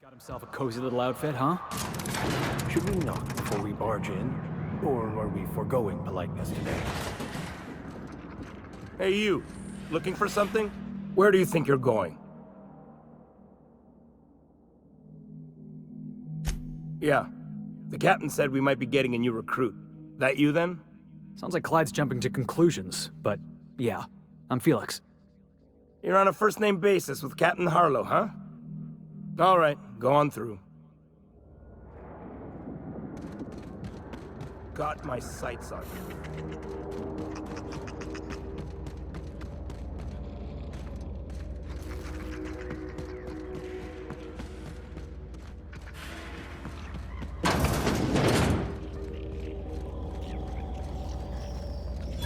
Got himself a cozy little outfit, huh? Should we knock before we barge in? Or are we foregoing politeness today? Hey, you. Looking for something? Where do you think you're going? Yeah. The captain said we might be getting a new recruit. That you, then? Sounds like Clyde's jumping to conclusions, but yeah, I'm Felix. You're on a first-name basis with Captain Harlow, huh? All right, go on through. Got my sights on you.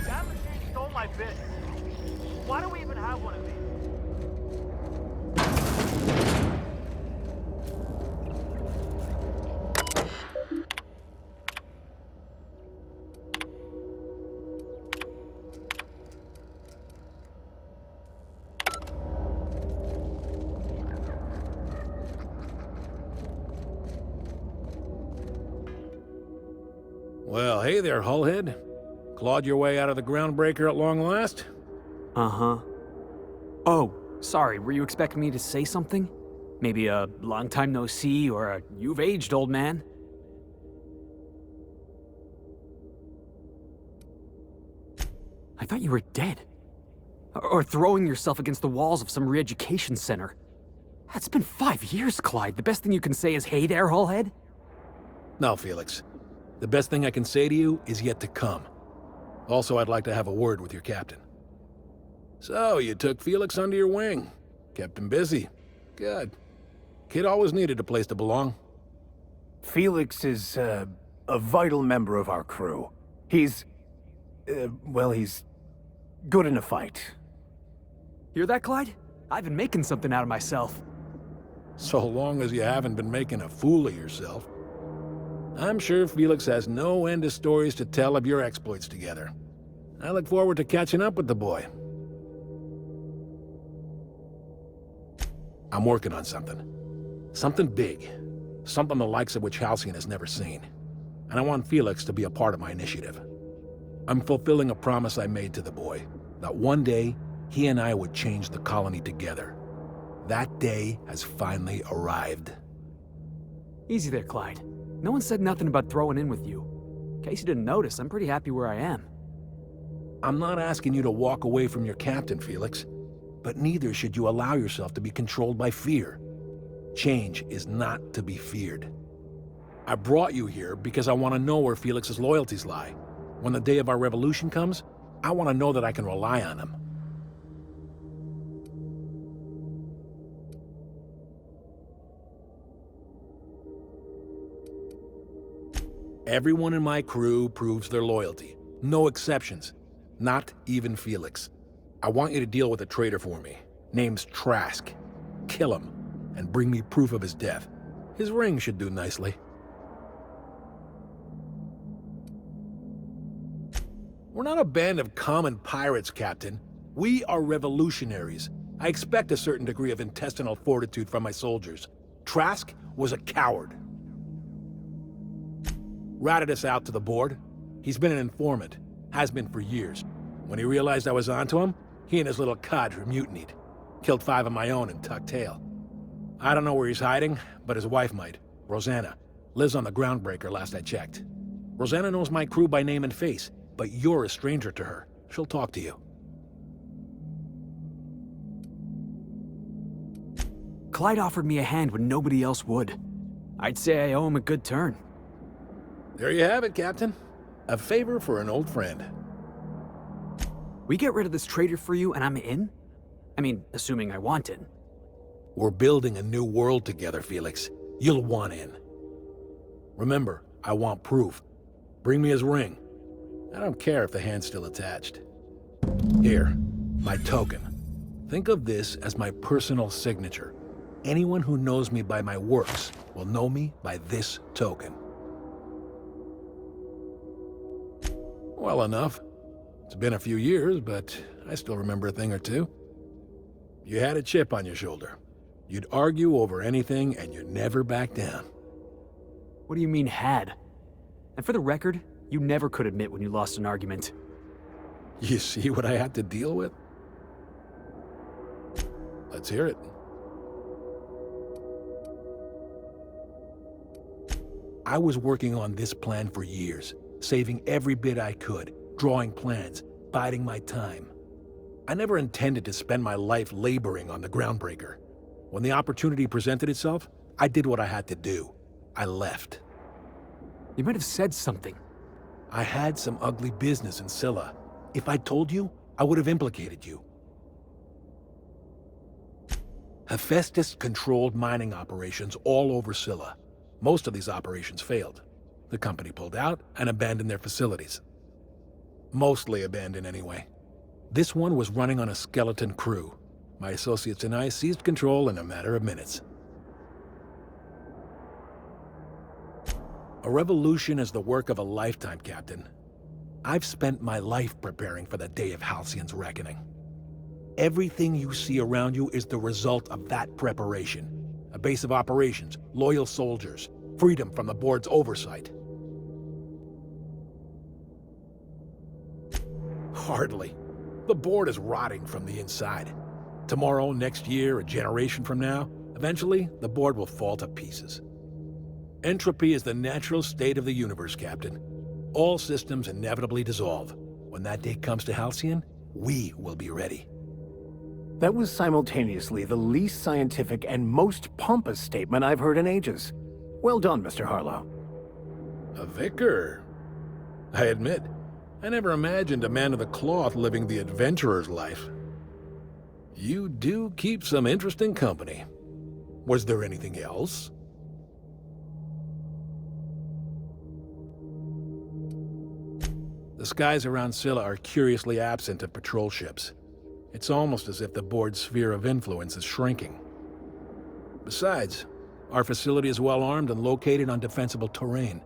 That machine stole my business. Why do we even have one of these? Well, hey there, Hullhead. Clawed your way out of the groundbreaker at long last? Uh-huh. Oh, sorry, were you expecting me to say something? Maybe a long time no see or a you've aged, old man? I thought you were dead. Or throwing yourself against the walls of some re-education center. It's been 5 years, Clyde. The best thing you can say is, hey there, Hullhead? No, Felix. The best thing I can say to you is yet to come. Also, I'd like to have a word with your captain. So, you took Felix under your wing. Kept him busy. Good. Kid always needed a place to belong. Felix is, a vital member of our crew. He's good in a fight. Hear that, Clyde? I've been making something out of myself. So long as you haven't been making a fool of yourself. I'm sure Felix has no end of stories to tell of your exploits together. I look forward to catching up with the boy. I'm working on something. Something big. Something the likes of which Halcyon has never seen. And I want Felix to be a part of my initiative. I'm fulfilling a promise I made to the boy, that one day, he and I would change the colony together. That day has finally arrived. Easy there, Clyde. No one said nothing about throwing in with you. In case you didn't notice, I'm pretty happy where I am. I'm not asking you to walk away from your captain, Felix. But neither should you allow yourself to be controlled by fear. Change is not to be feared. I brought you here because I want to know where Felix's loyalties lie. When the day of our revolution comes, I want to know that I can rely on him. Everyone in my crew proves their loyalty. No exceptions. Not even Felix. I want you to deal with a traitor for me. Name's Trask. Kill him, and bring me proof of his death. His ring should do nicely. We're not a band of common pirates, Captain. We are revolutionaries. I expect a certain degree of intestinal fortitude from my soldiers. Trask was a coward. Ratted us out to the board. He's been an informant. Has been for years. When he realized I was onto him, he and his little cadre mutinied. Killed 5 of my own and tucked tail. I don't know where he's hiding, but his wife might. Rosanna. Lives on the groundbreaker last I checked. Rosanna knows my crew by name and face, but you're a stranger to her. She'll talk to you. Clyde offered me a hand when nobody else would. I'd say I owe him a good turn. There you have it, Captain. A favor for an old friend. We get rid of this traitor for you and I'm in? I mean, assuming I want in. We're building a new world together, Felix. You'll want in. Remember, I want proof. Bring me his ring. I don't care if the hand's still attached. Here, my token. Think of this as my personal signature. Anyone who knows me by my works will know me by this token. Well enough. It's been a few years, but I still remember a thing or two. You had a chip on your shoulder. You'd argue over anything and you'd never back down. What do you mean, had? And for the record, you never could admit when you lost an argument. You see what I had to deal with? Let's hear it. I was working on this plan for years, saving every bit I could, drawing plans, biding my time. I never intended to spend my life laboring on the groundbreaker. When the opportunity presented itself, I did what I had to do. I left. You might have said something. I had some ugly business in Scylla. If I told you, I would have implicated you. Hephaestus controlled mining operations all over Scylla. Most of these operations failed. The company pulled out and abandoned their facilities. Mostly abandoned anyway. This one was running on a skeleton crew. My associates and I seized control in a matter of minutes. A revolution is the work of a lifetime, Captain. I've spent my life preparing for the day of Halcyon's reckoning. Everything you see around you is the result of that preparation. A base of operations, loyal soldiers, freedom from the board's oversight. Hardly. The board is rotting from the inside. Tomorrow, next year, a generation from now, eventually, the board will fall to pieces. Entropy is the natural state of the universe, Captain. All systems inevitably dissolve. When that day comes to Halcyon, we will be ready. That was simultaneously the least scientific and most pompous statement I've heard in ages. Well done, Mr. Harlow. A vicar? I admit, I never imagined a man of the cloth living the adventurer's life. You do keep some interesting company. Was there anything else? The skies around Scylla are curiously absent of patrol ships. It's almost as if the board's sphere of influence is shrinking. Besides, our facility is well armed and located on defensible terrain.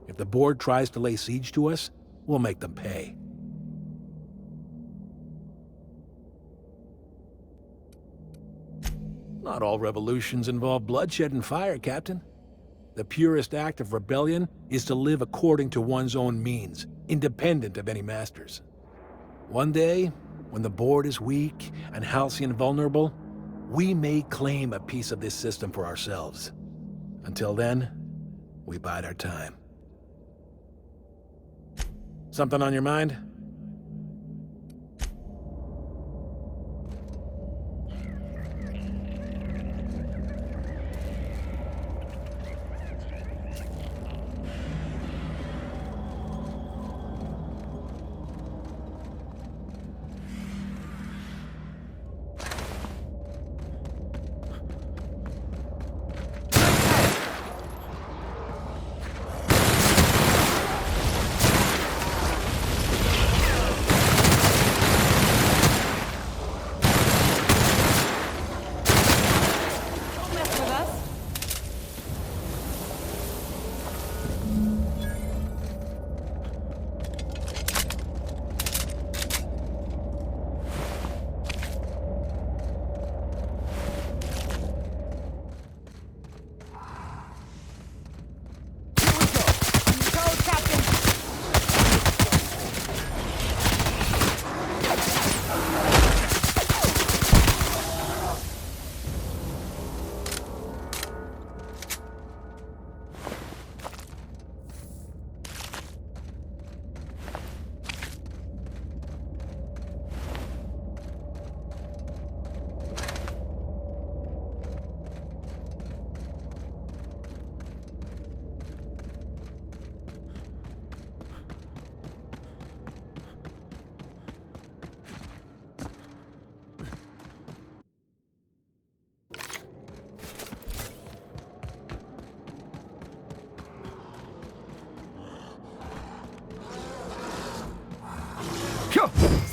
If the board tries to lay siege to us, we'll make them pay. Not all revolutions involve bloodshed and fire, Captain. The purest act of rebellion is to live according to one's own means, independent of any masters. One day, when the board is weak and Halcyon vulnerable, we may claim a piece of this system for ourselves. Until then, we bide our time. Something on your mind?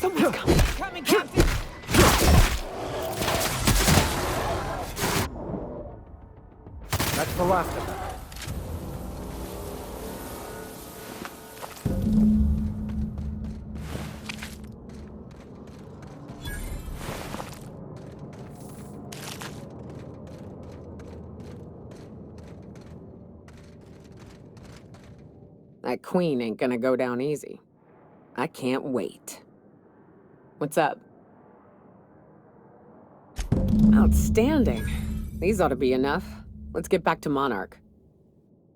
Someone's coming! Coming, Captain! That's the last of them. That queen ain't gonna go down easy. I can't wait. What's up? Outstanding. These ought to be enough. Let's get back to Monarch.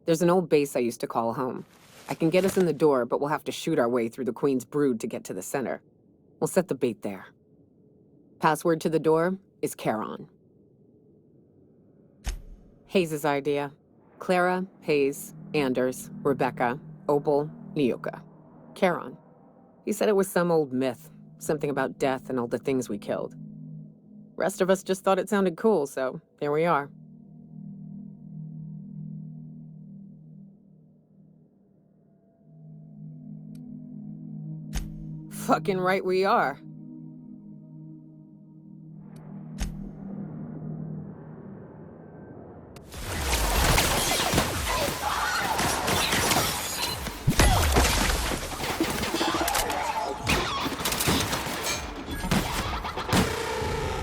There's an old base I used to call home. I can get us in the door, but we'll have to shoot our way through the Queen's brood to get to the center. We'll set the bait there. Password to the door is Charon. Hayes' idea. Clara, Hayes, Anders, Rebecca, Opal, Nyoka. Charon. He said it was some old myth, something about death and all the things we killed. Rest of us just thought it sounded cool, so here we are. Fucking right we are.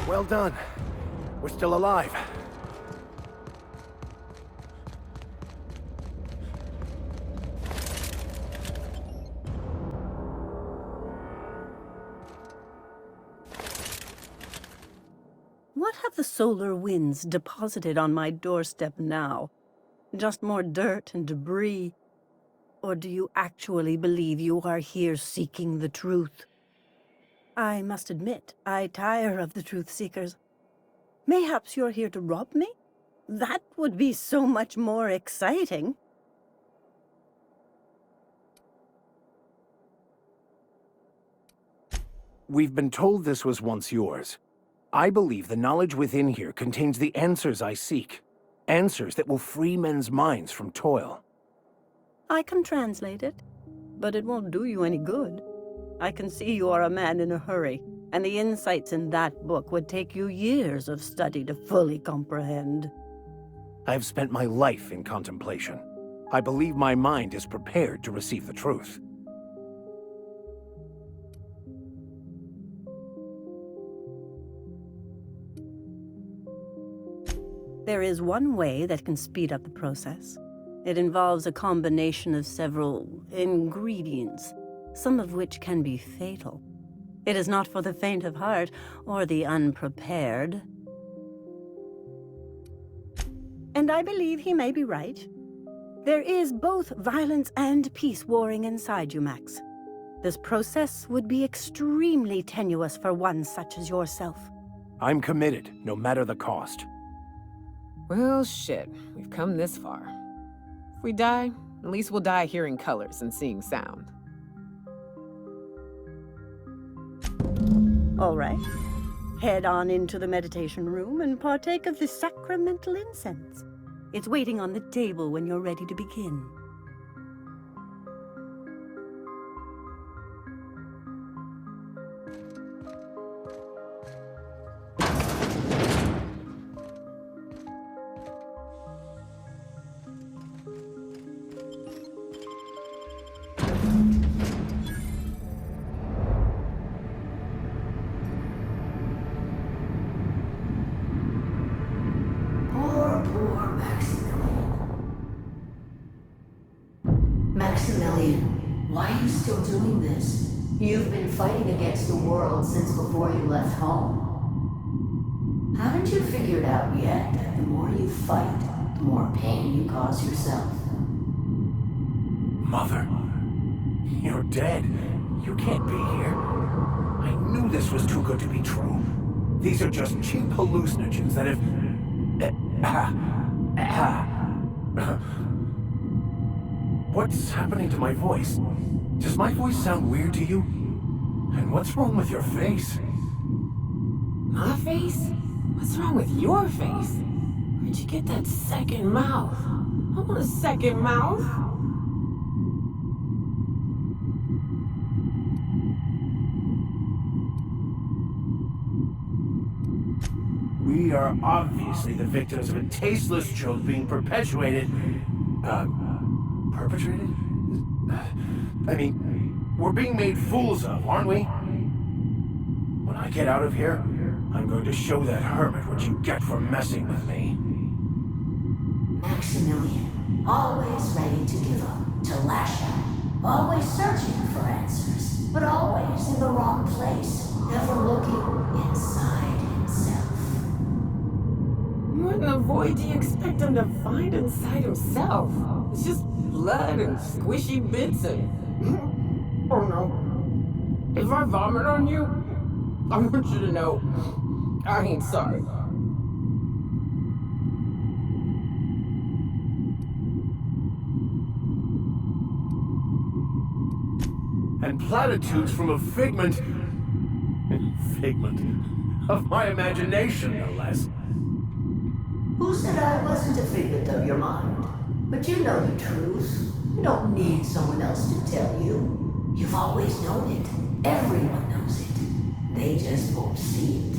Well done. We're still alive. What have the solar winds deposited on my doorstep now? Just more dirt and debris? Or do you actually believe you are here seeking the truth? I must admit, I tire of the truth seekers. Mayhaps you're here to rob me? That would be so much more exciting. We've been told this was once yours. I believe the knowledge within here contains the answers I seek. Answers that will free men's minds from toil. I can translate it, but it won't do you any good. I can see you are a man in a hurry, and the insights in that book would take you years of study to fully comprehend. I have spent my life in contemplation. I believe my mind is prepared to receive the truth. There is one way that can speed up the process. It involves a combination of several ingredients, some of which can be fatal. It is not for the faint of heart or the unprepared. And I believe he may be right. There is both violence and peace warring inside you, Max. This process would be extremely tenuous for one such as yourself. I'm committed, no matter the cost. Well, shit. We've come this far. If we die, at least we'll die hearing colors and seeing sound. All right. Head on into the meditation room and partake of the sacramental incense. It's waiting on the table when you're ready to begin. Maximilian, why are you still doing this? You've been fighting against the world since before you left home. Haven't you figured out yet that the more you fight, the more pain you cause yourself? Mother, you're dead. You can't be here. I knew this was too good to be true. These are just cheap hallucinogens that have... What's happening to my voice? Does my voice sound weird to you? And what's wrong with your face? My face? What's wrong with your face? Where'd you get that second mouth? I want a second mouth. We are obviously the victims of a tasteless joke being perpetuated... perpetrated? I mean, we're being made fools of, aren't we? When I get out of here, I'm going to show that hermit what you get for messing with me. Maximilian, always ready to give up, to lash out, always searching for answers, but always in the wrong place, never looking inside himself. What in the void do you expect him to find inside himself? It's just blood and squishy bits and... Oh no. If I vomit on you, I want you to know I ain't sorry. And platitudes from a figment of my imagination, no less. Who said I wasn't a figment of your mind? But you know the truth. You don't need someone else to tell you. You've always known it. Everyone knows it. They just won't see it.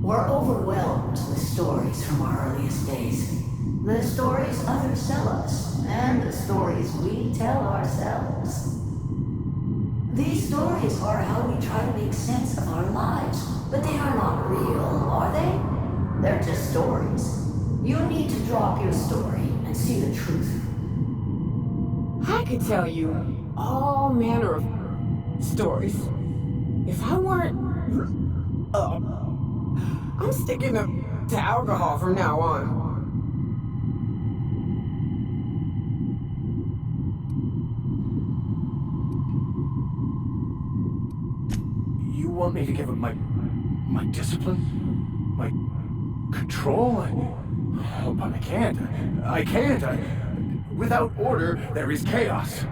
We're overwhelmed with stories from our earliest days. The stories others tell us, and the stories we tell ourselves. These stories are how we try to make sense of our lives, but they are not real, are they? They're just stories. You need to drop your story and see the truth. I could tell you all manner of stories. If I weren't... I'm sticking to alcohol from now on. You want me to give up my discipline? My control? Oh, but I can't. I can't. Without order, there is chaos.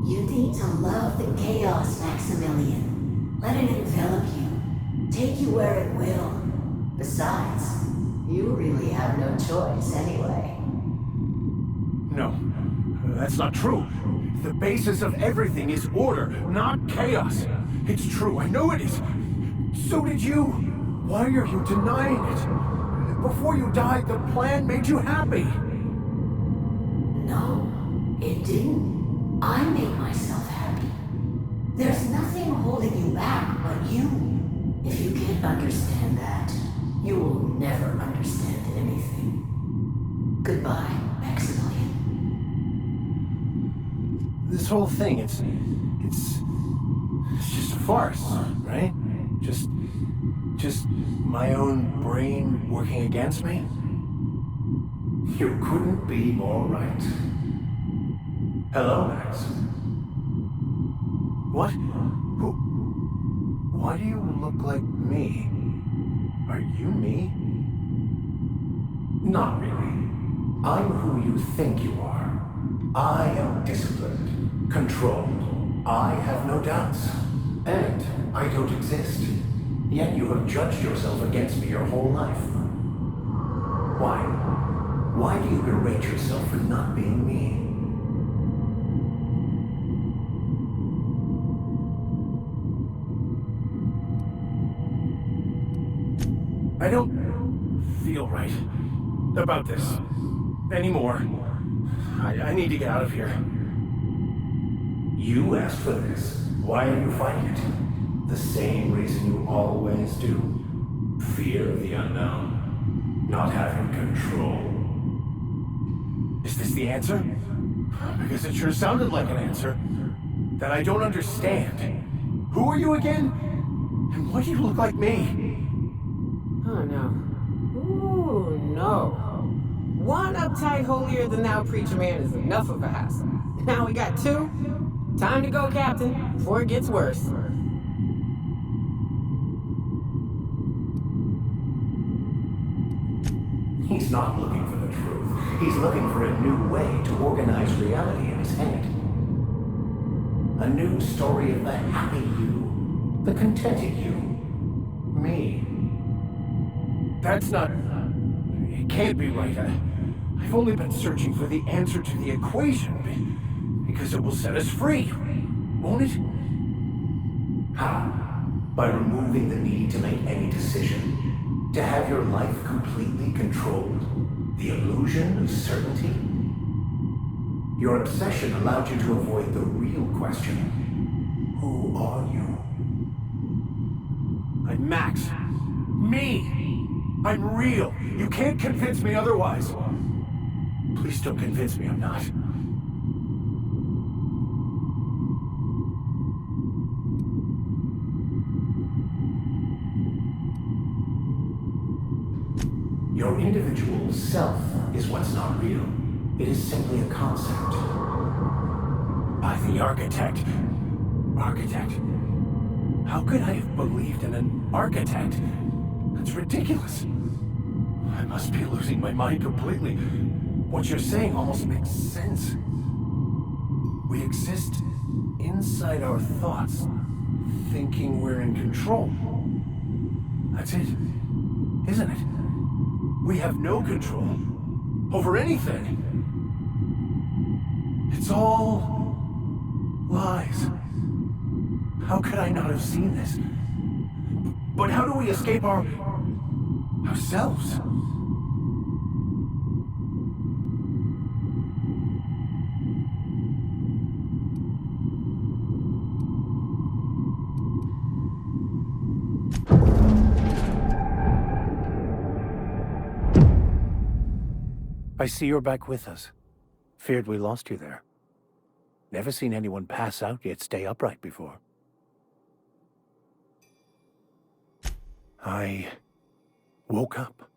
You need to love the chaos, Maximilian. Let it envelop you. Take you where it will. Besides, you really have no choice anyway. No, that's not true. The basis of everything is order, not chaos. It's true, I know it is. So did you. Why are you denying it? Before you died, the plan made you happy. No, it didn't. I made myself happy. There's nothing holding you back but you. If you can't understand that, you will never understand anything. Goodbye, Maximilian. This whole thing, it's just a farce, right? Just my own brain working against me? You couldn't be more right. Hello, Max. What? Who? Why do you look like me? Are you me? Not really. I'm who you think you are. I am disciplined, controlled. I have no doubts. And I don't exist. Yet you have judged yourself against me your whole life. Why? Why do you berate yourself for not being me? I don't feel right about this anymore. I need to get out of here. You asked for this. Why are you fighting it? The same reason you always do. Fear of the unknown. Not having control. Is this the answer? Because it sure sounded like an answer that I don't understand. Who are you again? And why do you look like me? Oh no. Ooh, no. One uptight holier-than-thou preacher man is enough of a hassle. Now we got two. Time to go, Captain, before it gets worse. He's not looking for the truth. He's looking for a new way to organize reality in his head. A new story of the happy you, the contented you, me. That's not... It can't be right. I've only been searching for the answer to the equation, because it will set us free, won't it? How? By removing the need to make any decision, to have your life completely controlled, the illusion of certainty. Your obsession allowed you to avoid the real question. Who are you? I'm Max. Me! I'm real. You can't convince me otherwise. Please don't convince me I'm not. Your individual self is what's not real. It is simply a concept. By the architect. Architect? How could I have believed in an architect? That's ridiculous. I must be losing my mind completely. What you're saying almost makes sense. We exist inside our thoughts, thinking we're in control. That's it, isn't it? We have no control over anything. It's all lies. How could I not have seen this? But how do we escape ourselves? I see you're back with us. Feared we lost you there. Never seen anyone pass out yet stay upright before. I woke up.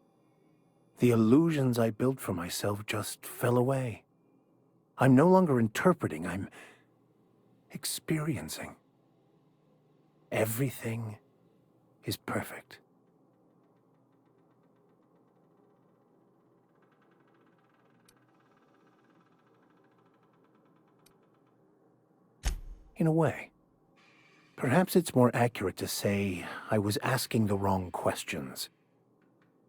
The illusions I built for myself just fell away. I'm no longer interpreting, I'm experiencing. Everything is perfect. In a way. Perhaps it's more accurate to say I was asking the wrong questions.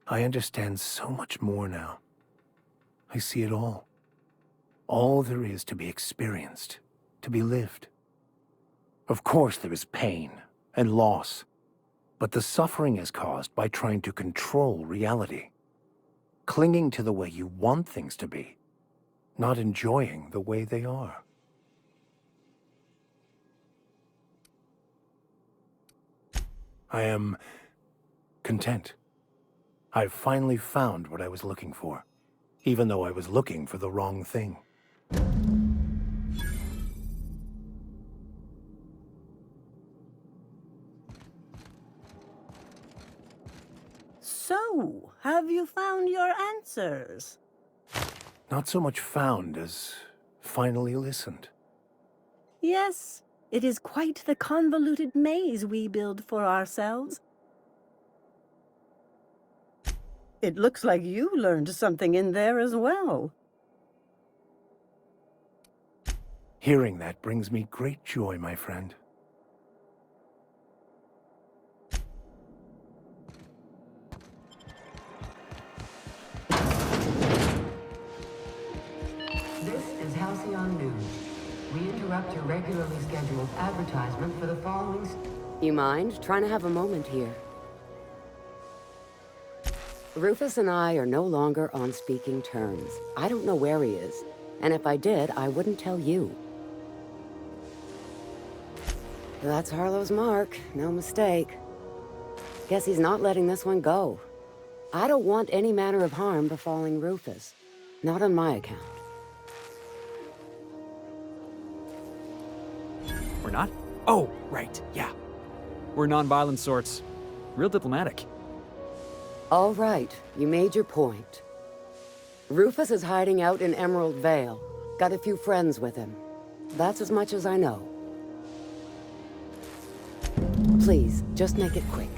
I understand so much more now. I see it all. All there is to be experienced, to be lived. Of course there is pain and loss, but the suffering is caused by trying to control reality. Clinging to the way you want things to be, not enjoying the way they are. I am content. I've finally found what I was looking for, even though I was looking for the wrong thing. So, have you found your answers? Not so much found as finally listened. Yes, it is quite the convoluted maze we build for ourselves. It looks like you learned something in there as well. Hearing that brings me great joy, my friend. This is Halcyon News. We interrupt your regularly scheduled advertisement for the following... You mind trying to have a moment here? Rufus and I are no longer on speaking terms. I don't know where he is, and if I did, I wouldn't tell you. That's Harlow's mark, no mistake. Guess he's not letting this one go. I don't want any manner of harm befalling Rufus. Not on my account. We're not? Oh, right, yeah. We're non-violent sorts. Real diplomatic. All right, you made your point. Rufus is hiding out in Emerald Vale. Got a few friends with him. That's as much as I know. Please, just make it quick.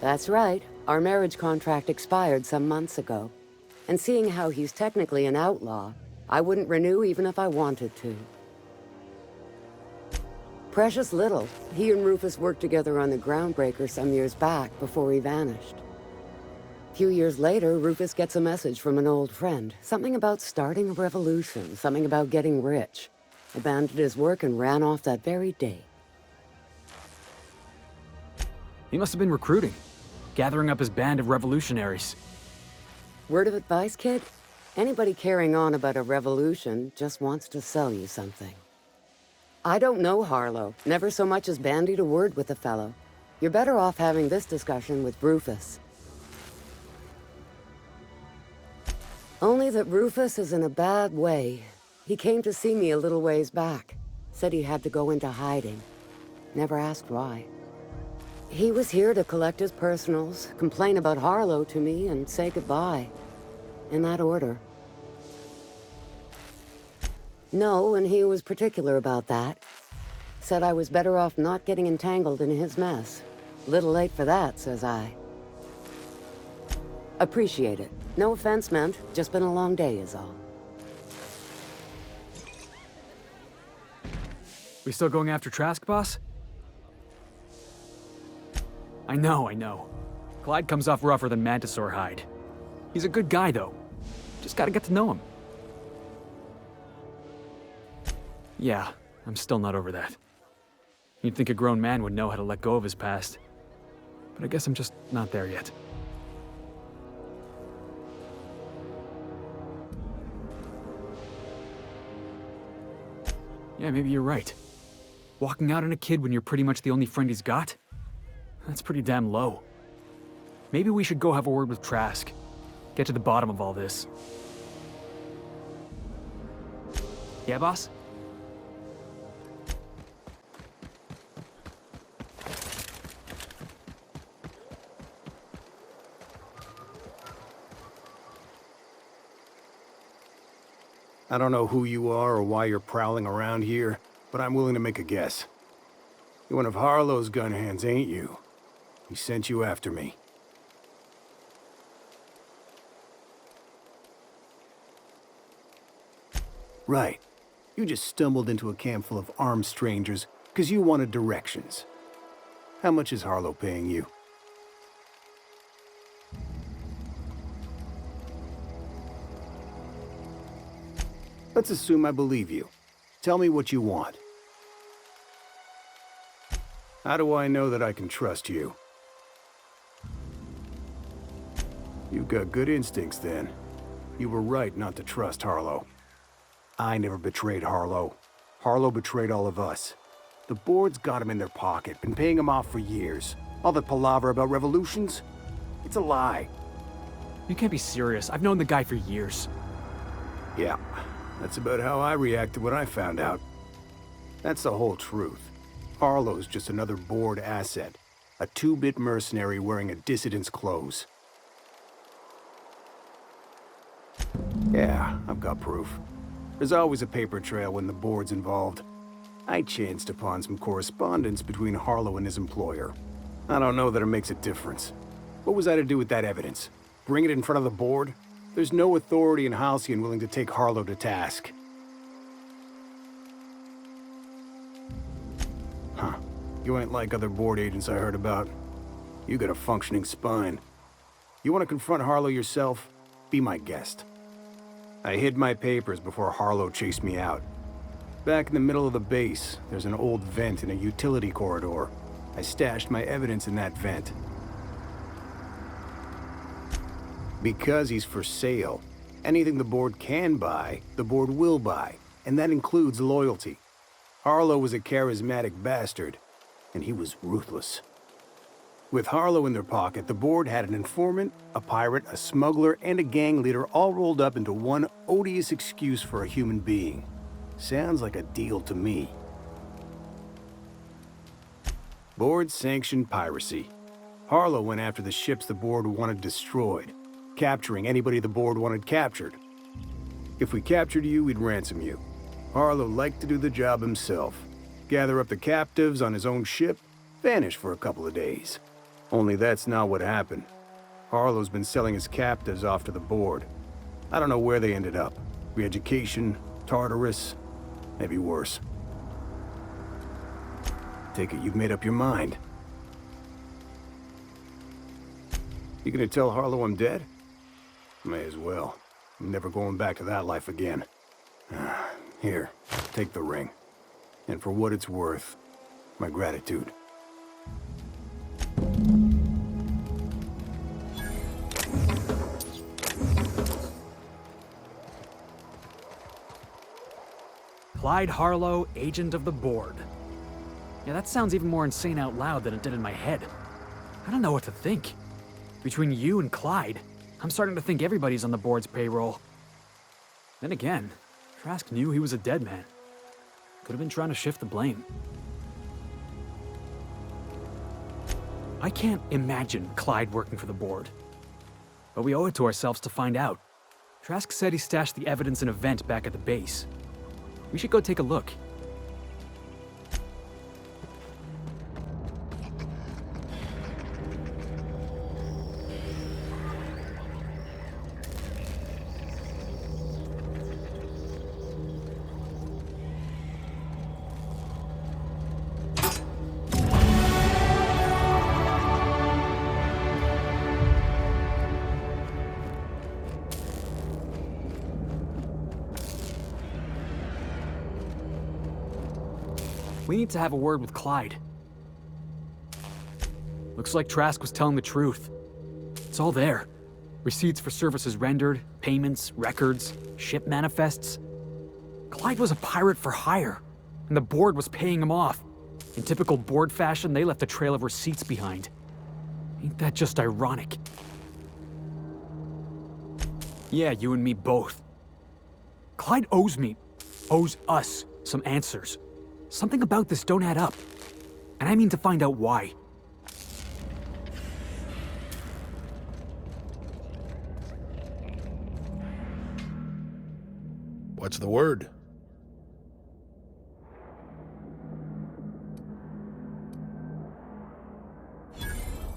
That's right. Our marriage contract expired some months ago. And seeing how he's technically an outlaw, I wouldn't renew even if I wanted to. Precious little. He and Rufus worked together on the Groundbreaker some years back before he vanished. A few years later, Rufus gets a message from an old friend. Something about starting a revolution, something about getting rich. Abandoned his work and ran off that very day. He must have been recruiting, gathering up his band of revolutionaries. Word of advice, kid? Anybody carrying on about a revolution just wants to sell you something. I don't know Harlow. Never so much as bandied a word with the fellow. You're better off having this discussion with Rufus. Only that Rufus is in a bad way. He came to see me a little ways back. Said he had to go into hiding. Never asked why. He was here to collect his personals, complain about Harlow to me, and say goodbye. In that order. No, and he was particular about that. Said I was better off not getting entangled in his mess. Little late for that, says I. Appreciate it. No offense meant, just been a long day is all. We still going after Trask, boss? I know. Clyde comes off rougher than Mantisaur hide. He's a good guy, though. Just gotta get to know him. Yeah, I'm still not over that. You'd think a grown man would know how to let go of his past. But I guess I'm just not there yet. Yeah, maybe you're right. Walking out on a kid when you're pretty much the only friend he's got? That's pretty damn low. Maybe we should go have a word with Trask. Get to the bottom of all this. Yeah, boss? I don't know who you are or why you're prowling around here, but I'm willing to make a guess. You're one of Harlow's gun hands, ain't you? He sent you after me. Right. You just stumbled into a camp full of armed strangers because you wanted directions. How much is Harlow paying you? Let's assume I believe you. Tell me what you want. How do I know that I can trust you? You've got good instincts, then. You were right not to trust Harlow. I never betrayed Harlow. Harlow betrayed all of us. The board's got him in their pocket, been paying him off for years. All that palaver about revolutions? It's a lie. You can't be serious. I've known the guy for years. Yeah, that's about how I reacted when I found out. That's the whole truth. Harlow's just another board asset. A two-bit mercenary wearing a dissident's clothes. Yeah, I've got proof. There's always a paper trail when the board's involved. I chanced upon some correspondence between Harlow and his employer. I don't know that it makes a difference. What was I to do with that evidence? Bring it in front of the board? There's no authority in Halcyon willing to take Harlow to task. Huh. You ain't like other board agents I heard about. You got a functioning spine. You want to confront Harlow yourself? Be my guest. I hid my papers before Harlow chased me out. Back in the middle of the base, there's an old vent in a utility corridor. I stashed my evidence in that vent. Because he's for sale. Anything the board can buy, the board will buy, and that includes loyalty. Harlow was a charismatic bastard, and he was ruthless. With Harlow in their pocket, the board had an informant, a pirate, a smuggler, and a gang leader all rolled up into one odious excuse for a human being. Sounds like a deal to me. Board-sanctioned piracy. Harlow went after the ships the board wanted destroyed, capturing anybody the board wanted captured. If we captured you, we'd ransom you. Harlow liked to do the job himself. Gather up the captives on his own ship, vanish for a couple of days. Only that's not what happened. Harlow's been selling his captives off to the board. I don't know where they ended up. Re-education, Tartarus, maybe worse. Take it you've made up your mind. You gonna tell Harlow I'm dead? May as well. I'm never going back to that life again. Here, take the ring. And for what it's worth, my gratitude. Clyde Harlow, agent of the board. Yeah, that sounds even more insane out loud than it did in my head. I don't know what to think. Between you and Clyde, I'm starting to think everybody's on the board's payroll. Then again, Trask knew he was a dead man. Could have been trying to shift the blame. I can't imagine Clyde working for the board. But we owe it to ourselves to find out. Trask said he stashed the evidence in a vent back at the base. We should go take a look. We need to have a word with Clyde. Looks like Trask was telling the truth. It's all there. Receipts for services rendered, payments, records, ship manifests. Clyde was a pirate for hire, and the board was paying him off. In typical board fashion, they left a trail of receipts behind. Ain't that just ironic? Yeah, you and me both. Clyde owes us some answers. Something about this don't add up. And I mean to find out why. What's the word?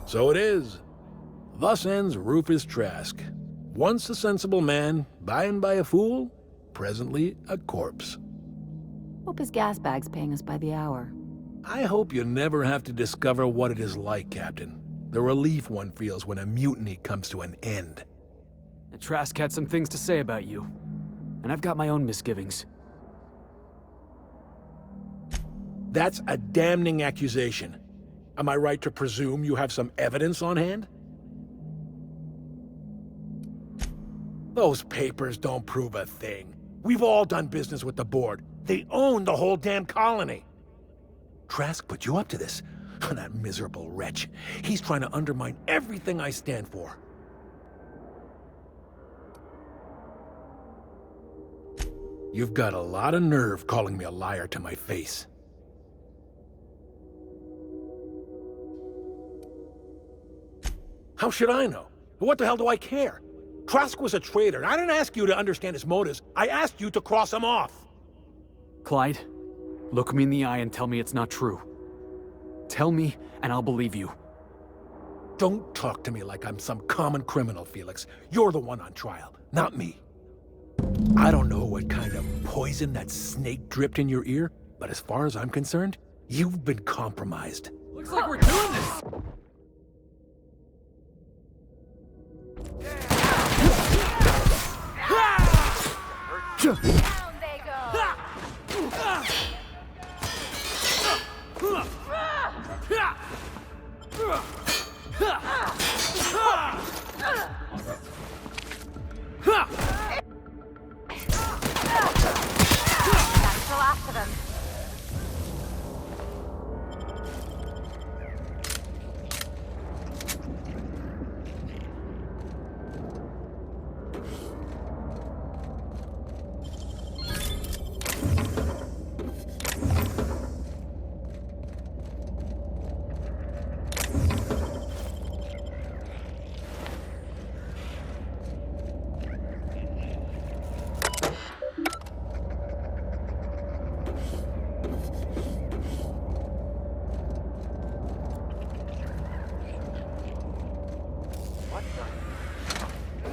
So it is. Thus ends Rufus Trask. Once a sensible man, by and by a fool, presently a corpse. Hope his gas bag's paying us by the hour. I hope you never have to discover what it is like, Captain. The relief one feels when a mutiny comes to an end. Trask had some things to say about you. And I've got my own misgivings. That's a damning accusation. Am I right to presume you have some evidence on hand? Those papers don't prove a thing. We've all done business with the board. They own the whole damn colony. Trask put you up to this. That miserable wretch. He's trying to undermine everything I stand for. You've got a lot of nerve calling me a liar to my face. How should I know? What the hell do I care? Trask was a traitor. I didn't ask you to understand his motives. I asked you to cross him off. Clyde, look me in the eye and tell me it's not true. Tell me, and I'll believe you. Don't talk to me like I'm some common criminal, Felix. You're the one on trial, not me. I don't know what kind of poison that snake dripped in your ear, but as far as I'm concerned, you've been compromised. Looks like we're doing this! Down they go! That's the last of them.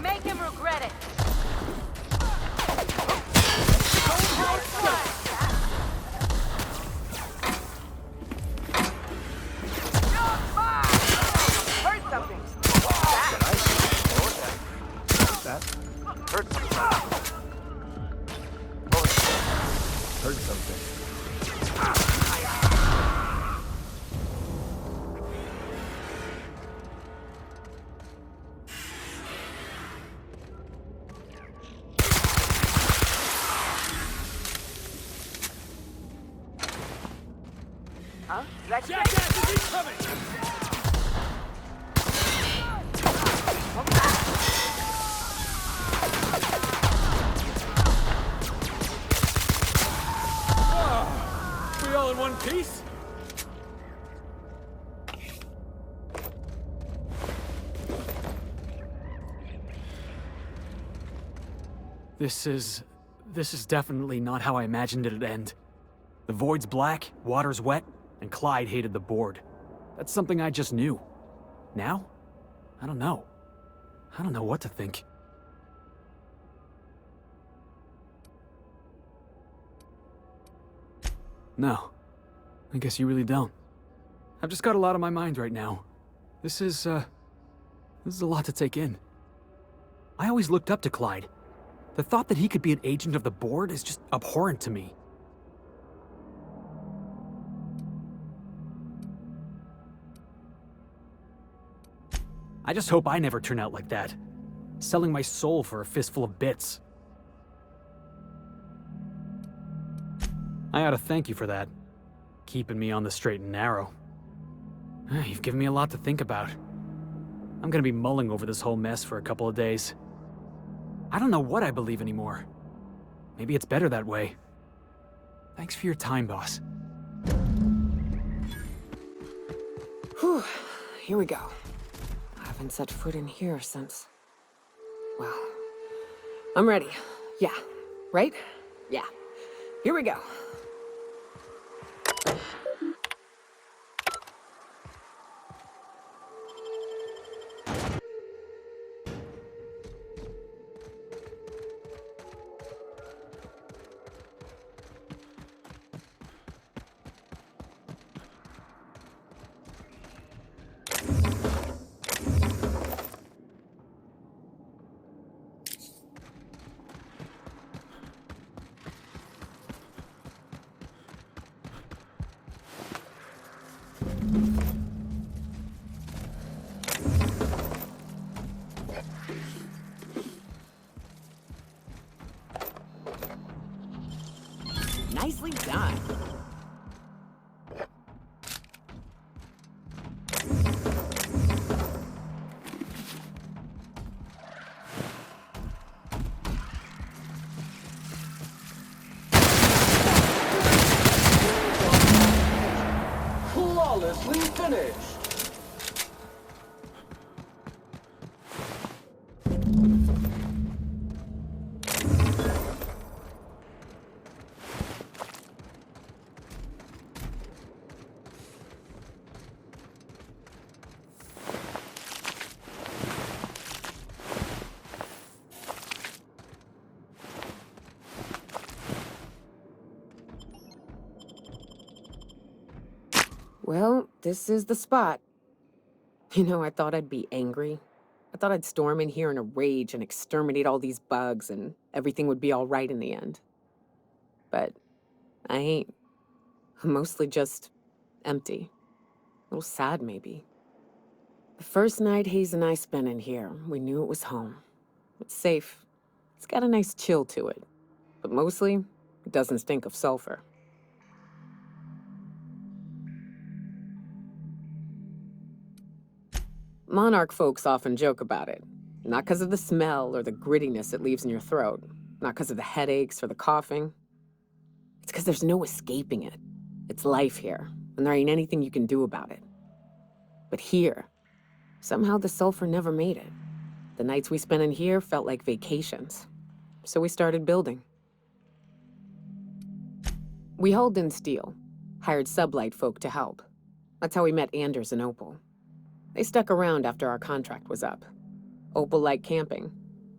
Make him regret it. Heard something. Heard something. This is definitely not how I imagined it'd end. The void's black, water's wet, and Clyde hated the board. That's something I just knew. Now? I don't know. I don't know what to think. No. I guess you really don't. I've just got a lot on my mind right now. This is a lot to take in. I always looked up to Clyde. The thought that he could be an agent of the board is just abhorrent to me. I just hope I never turn out like that. Selling my soul for a fistful of bits. I ought to thank you for that. Keeping me on the straight and narrow. You've given me a lot to think about. I'm gonna be mulling over this whole mess for a couple of days. I don't know what I believe anymore. Maybe it's better that way. Thanks for your time, boss. Whew, here we go. I haven't set foot in here since... Well, I'm ready. Yeah, right? Yeah. Here we go. Nicely done. Flawlessly finished. Well, this is the spot. You know, I thought I'd be angry. I thought I'd storm in here in a rage and exterminate all these bugs and everything would be all right in the end. But I ain't. I'm mostly just empty. A little sad, maybe. The first night Hayes and I spent in here, we knew it was home. It's safe. It's got a nice chill to it. But mostly, it doesn't stink of sulfur. Monarch folks often joke about it. Not because of the smell or the grittiness it leaves in your throat. Not because of the headaches or the coughing. It's because there's no escaping it. It's life here, and there ain't anything you can do about it. But here, somehow the sulfur never made it. The nights we spent in here felt like vacations. So we started building. We hauled in steel, hired sublight folk to help. That's how we met Anders and Opal. They stuck around after our contract was up. Opal liked camping.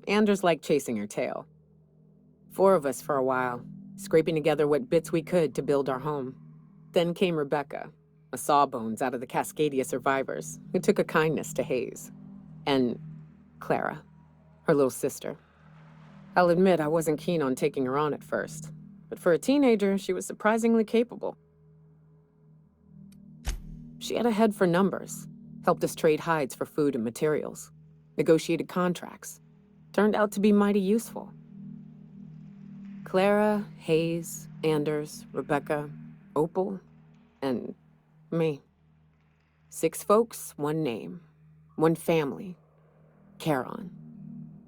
Anders liked chasing her tail. 4 of us for a while, scraping together what bits we could to build our home. Then came Rebecca, a sawbones out of the Cascadia survivors, who took a kindness to Hayes. And Clara, her little sister. I'll admit I wasn't keen on taking her on at first, but for a teenager, she was surprisingly capable. She had a head for numbers, helped us trade hides for food and materials, negotiated contracts. Turned out to be mighty useful. Clara, Hayes, Anders, Rebecca, Opal, and me. 6 folks, 1 name, 1 family, Charon.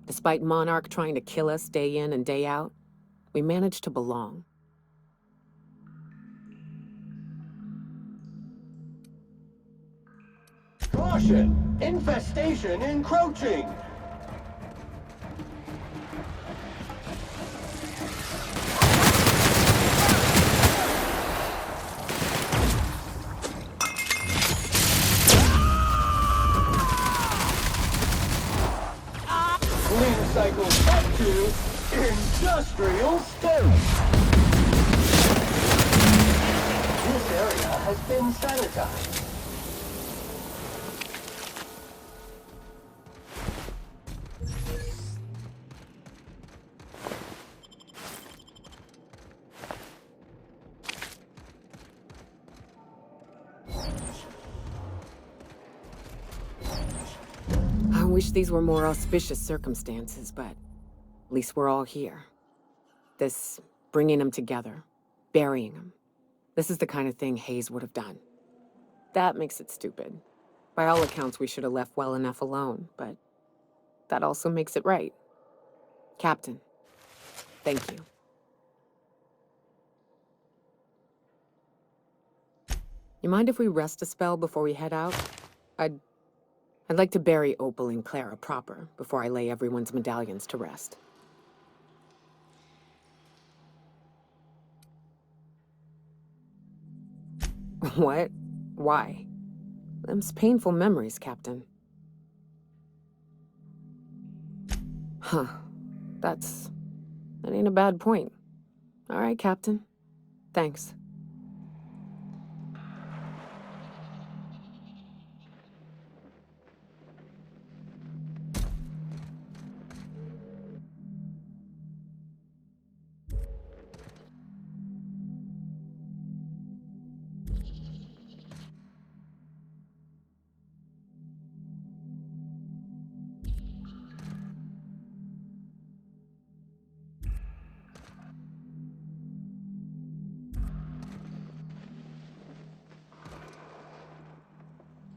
Despite Monarch trying to kill us day in and day out, we managed to belong. Caution! Infestation encroaching! cycles up to industrial state. This area has been sanitized. I wish these were more auspicious circumstances, but at least we're all here. This bringing them together, burying them. This is the kind of thing Hayes would have done. That makes it stupid. By all accounts, we should have left well enough alone, but that also makes it right. Captain, thank you. You mind if we rest a spell before we head out? I'd like to bury Opal and Clara proper before I lay everyone's medallions to rest. What? Why? Them's painful memories, Captain. Huh. That ain't a bad point. All right, Captain. Thanks.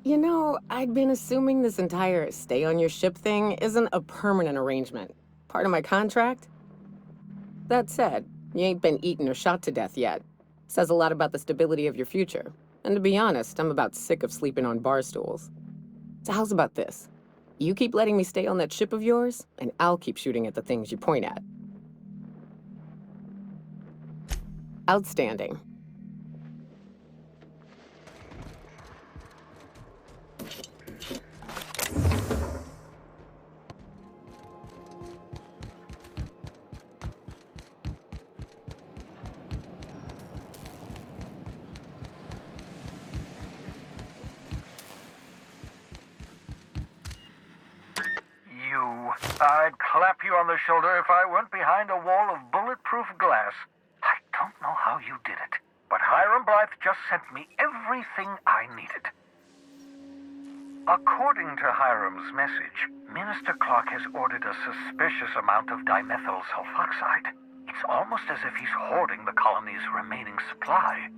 You know, I'd been assuming this entire stay on your ship thing isn't a permanent arrangement. Part of my contract? That said, you ain't been eaten or shot to death yet. Says a lot about the stability of your future. And to be honest, I'm about sick of sleeping on bar stools. So how's about this? You keep letting me stay on that ship of yours, and I'll keep shooting at the things you point at. Outstanding. I'd clap you on the shoulder if I weren't behind a wall of bulletproof glass. I don't know how you did it, but Hiram Blythe just sent me everything I needed. According to Hiram's message, Minister Clark has ordered a suspicious amount of dimethyl sulfoxide. It's almost as if he's hoarding the colony's remaining supply.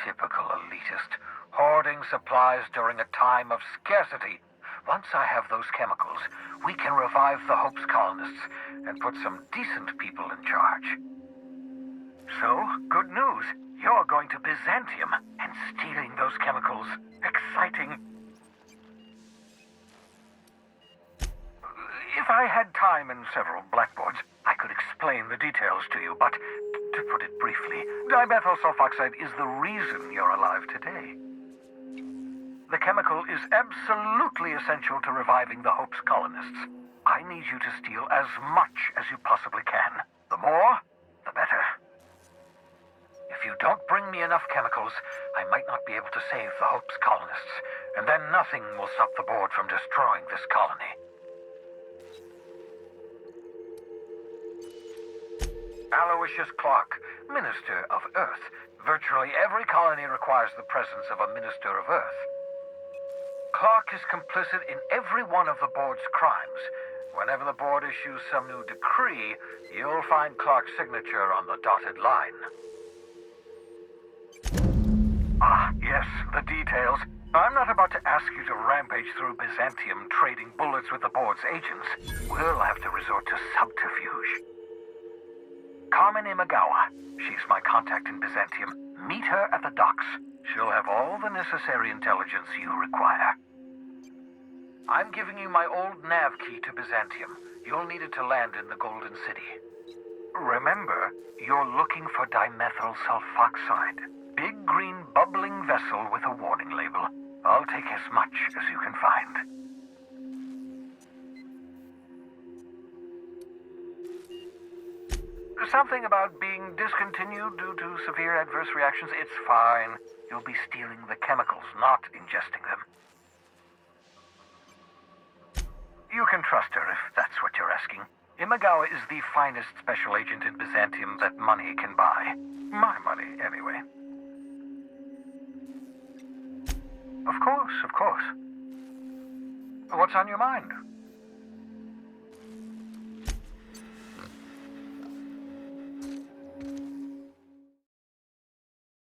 Typical elitist, hoarding supplies during a time of scarcity. Once I have those chemicals, we can revive the Hope's colonists and put some decent people in charge. So, good news. You're going to Byzantium, and stealing those chemicals. Exciting. If I had time and several blackboards, I could explain the details to you, but to put it briefly, dimethyl sulfoxide is the reason you're alive today. The chemical is absolutely essential to reviving the Hope's colonists. I need you to steal as much as you possibly can. The more, the better. If you don't bring me enough chemicals, I might not be able to save the Hope's colonists, and then nothing will stop the board from destroying this colony. Aloysius Clark, Minister of Earth. Virtually every colony requires the presence of a Minister of Earth. Clark is complicit in every one of the board's crimes. Whenever the board issues some new decree, you'll find Clark's signature on the dotted line. Ah, yes, the details. I'm not about to ask you to rampage through Byzantium trading bullets with the board's agents. We'll have to resort to subterfuge. Carmen Imagawa. She's my contact in Byzantium. Meet her at the docks. She'll have all the necessary intelligence you require. I'm giving you my old nav key to Byzantium. You'll need it to land in the Golden City. Remember, you're looking for dimethyl sulfoxide. Big green bubbling vessel with a warning label. I'll take as much as you can find. Something about being discontinued due to severe adverse reactions. It's fine. You'll be stealing the chemicals, not ingesting them. You can trust her if that's what you're asking. Imagawa is the finest special agent in Byzantium that money can buy. My money, anyway. Of course, of course. What's on your mind?